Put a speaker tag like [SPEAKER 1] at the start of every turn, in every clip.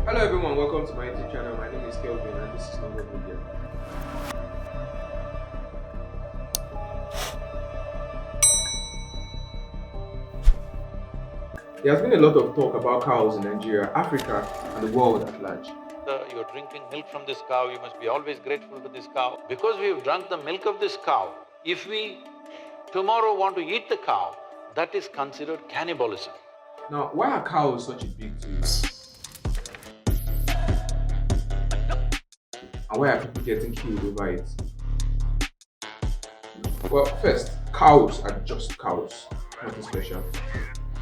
[SPEAKER 1] Hello everyone, welcome to my YouTube channel. My name is Kelvin and this is nongovmedia. There has been a lot of talk about cows in Nigeria, Africa and the world at large.
[SPEAKER 2] You're drinking milk from this cow, you must be always grateful to this cow. Because we've drunk the milk of this cow, if we tomorrow want to eat the cow, that is considered cannibalism.
[SPEAKER 1] Now, why are cows such a big deal? And why are people getting killed over it? Well, first, cows are just cows, nothing special.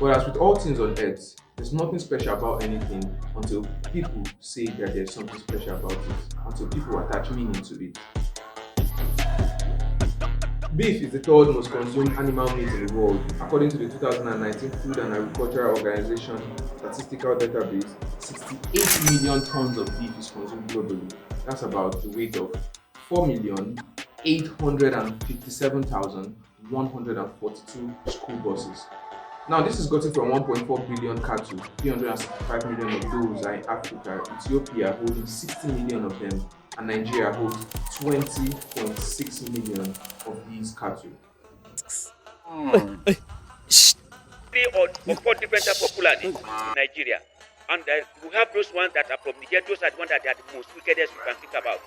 [SPEAKER 1] But as with all things on earth, there's nothing special about anything until people say that there's something special about it, until people attach meaning to it. Beef is the third most consumed animal meat in the world. According to the 2019 Food and Agricultural Organization statistical database, 68 million tons of beef is consumed globally. That's about the weight of 4,857,142 school buses. Now, this is gotten from 1.4 billion cattle. 365 million of those are in Africa, Ethiopia holding 60 million of them, and Nigeria holds 20.6 million of these cattle.
[SPEAKER 3] Three or four different types of Fulani in Nigeria. And we have those ones that are from Nigeria, those are the ones that are the most wickedest you can think about.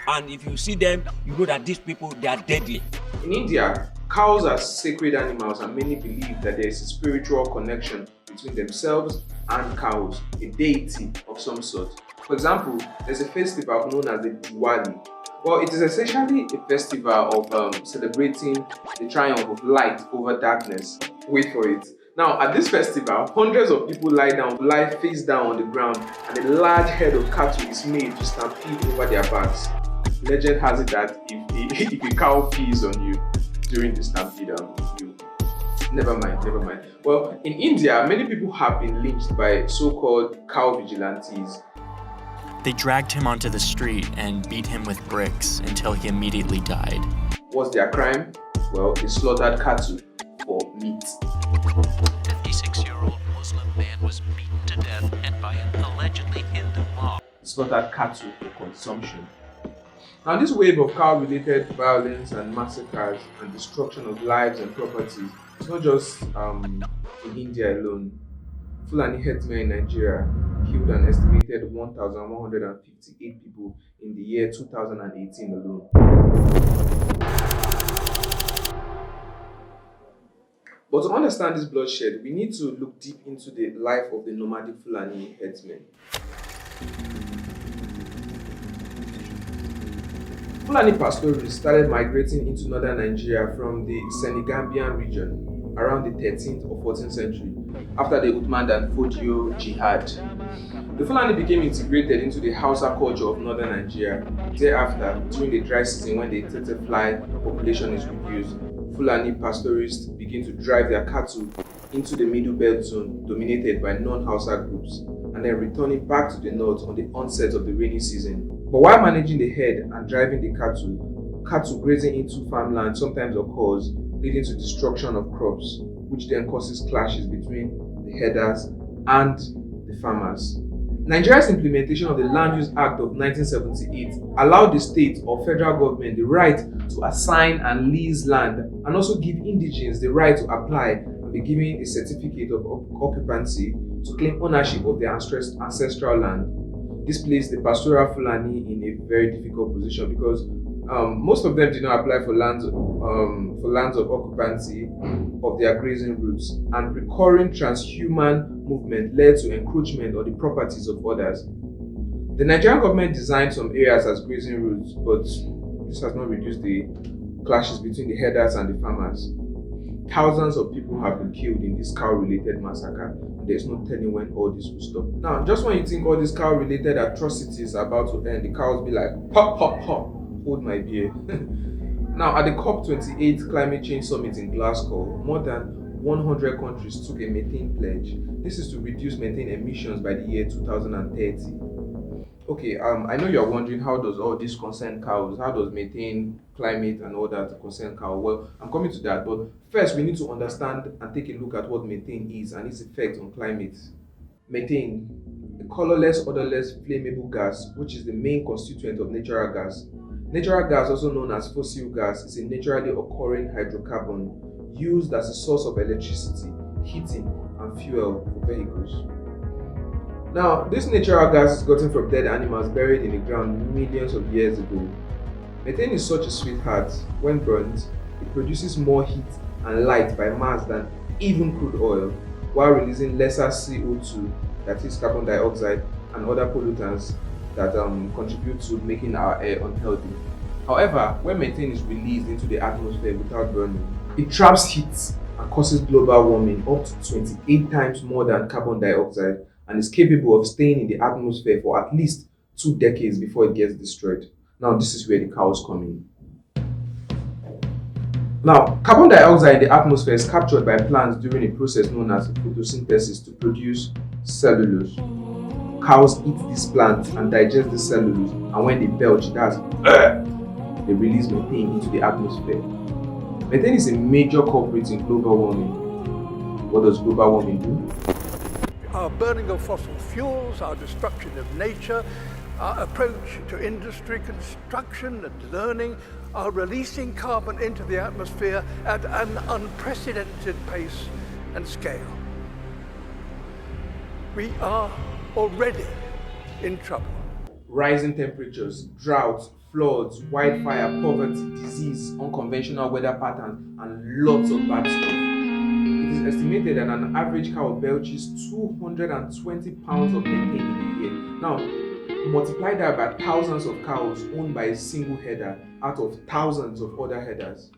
[SPEAKER 4] And if you see them, you know that these people, they are deadly.
[SPEAKER 1] In India, cows are sacred animals and many believe that there is a spiritual connection between themselves and cows, a deity of some sort. For example, there's a festival known as the Diwali. Well, it is essentially a festival of celebrating the triumph of light over darkness. Wait for it. Now, at this festival, hundreds of people lie face down on the ground, and a large head of cattle is made to stampede over their backs. Legend has it that if a cow pees on you during the stampede, you never mind. Well, in India, many people have been lynched by so-called cow vigilantes.
[SPEAKER 5] They dragged him onto the street and beat him with bricks until he immediately died.
[SPEAKER 1] What's their crime? Well, they slaughtered cattle for meat.
[SPEAKER 6] 56-year-old Muslim man was beaten to death and by an allegedly Hindu mob.
[SPEAKER 1] Slaughtered cattle for consumption. Now, this wave of cow-related violence and massacres and destruction of lives and properties is not just in India alone. Fulani Herdsmen in Nigeria killed an estimated 1,158 people in the year 2018 alone. But to understand this bloodshed, we need to look deep into the life of the nomadic Fulani Herdsmen. Fulani pastoralists started migrating into northern Nigeria from the Senegambian region around the 13th or 14th century after the Uthman and Fodio jihad. The Fulani became integrated into the Hausa culture of northern Nigeria. Thereafter, during the dry season when the tete fly population is reduced, Fulani pastoralists begin to drive their cattle into the middle belt zone dominated by non-Hausa groups, and then returning back to the north on the onset of the rainy season. But while managing the herd and driving the cattle grazing into farmland sometimes occurs, leading to destruction of crops, which then causes clashes between the herders and the farmers. Nigeria's implementation of the Land Use Act of 1978 allowed the state or federal government the right to assign and lease land, and also give indigents the right to apply and be given a certificate of occupancy to claim ownership of their ancestral land. This placed the pastoral Fulani in a very difficult position because most of them did not apply for lands of occupancy of their grazing routes, and recurring transhuman movement led to encroachment on the properties of others. The Nigerian government designed some areas as grazing routes, but this has not reduced the clashes between the herders and the farmers. Thousands of people have been killed in this cow-related massacre, and there's no telling when all this will stop. Now, just when you think all these cow-related atrocities are about to end, the cows be like, pop, pop, pop, hold my beer. Now, at the COP28 Climate Change Summit in Glasgow, more than 100 countries took a methane pledge. This is to reduce methane emissions by the year 2030. Okay, I know you're wondering, how does all this concern cows? How does methane, climate, and all that concern cows? Well, I'm coming to that, but first we need to understand and take a look at what methane is and its effect on climate. Methane, colorless, odorless, flammable gas, which is the main constituent of natural gas. Natural gas, also known as fossil gas, is a naturally occurring hydrocarbon used as a source of electricity, heating, and fuel for vehicles. Now, this natural gas is gotten from dead animals buried in the ground millions of years ago. Methane is such a sweetheart. When burnt, it produces more heat and light by mass than even crude oil, while releasing lesser CO2, that is carbon dioxide, and other pollutants that contribute to making our air unhealthy. However, when methane is released into the atmosphere without burning, it traps heat and causes global warming up to 28 times more than carbon dioxide, and is capable of staying in the atmosphere for at least 2 decades before it gets destroyed. Now, this is where the cows come in. Now, carbon dioxide in the atmosphere is captured by plants during a process known as photosynthesis to produce cellulose. Cows eat these plants and digest the cellulose, and when they belch, they release methane into the atmosphere. Methane is a major culprit in global warming. What does global warming do?
[SPEAKER 7] Our burning of fossil fuels, our destruction of nature, our approach to industry, construction and learning are releasing carbon into the atmosphere at an unprecedented pace and scale. We are already in trouble.
[SPEAKER 1] Rising temperatures, droughts, floods, wildfire, poverty, disease, unconventional weather patterns, and lots of bad stuff. It is estimated that an average cow belches 220 pounds of methane in a year. Now, multiply that by thousands of cows owned by a single header out of thousands of other headers.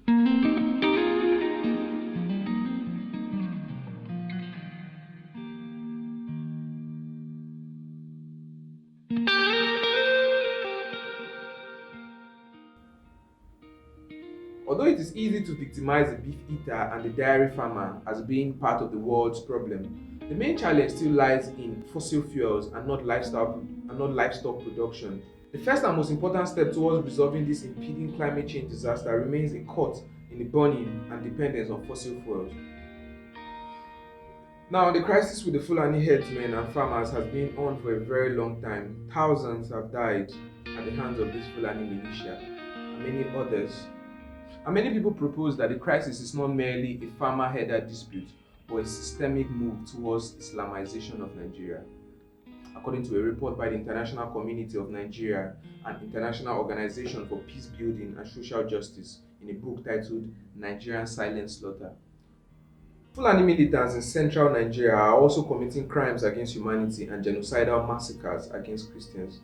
[SPEAKER 1] Although it is easy to victimize the beef eater and the dairy farmer as being part of the world's problem, the main challenge still lies in fossil fuels and not livestock production. The first and most important step towards resolving this impending climate change disaster remains a cut in the burning and dependence on fossil fuels. Now, the crisis with the Fulani herdsmen and farmers has been on for a very long time. Thousands have died at the hands of this Fulani militia and many others. And many people propose that the crisis is not merely a farmer-header dispute, but a systemic move towards Islamization of Nigeria. According to a report by the International Community of Nigeria, an international organization for peace building and social justice, in a book titled Nigerian Silent Slaughter. Fulani militants in central Nigeria are also committing crimes against humanity and genocidal massacres against Christians.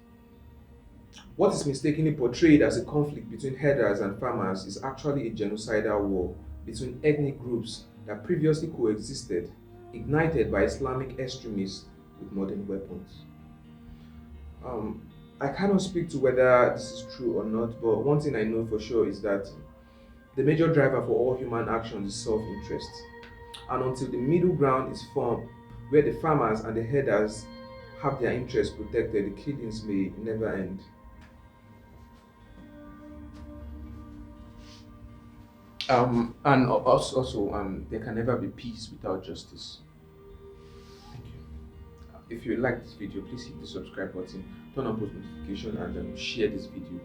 [SPEAKER 1] What is mistakenly portrayed as a conflict between herders and farmers is actually a genocidal war between ethnic groups that previously coexisted, ignited by Islamic extremists with modern weapons. I cannot speak to whether this is true or not, but one thing I know for sure is that the major driver for all human actions is self-interest. And until the middle ground is formed, where the farmers and the herders have their interests protected, the killings may never end. And also, there can never be peace without justice. Thank you. If you like this video, please hit the subscribe button, turn on post notification, and share this video.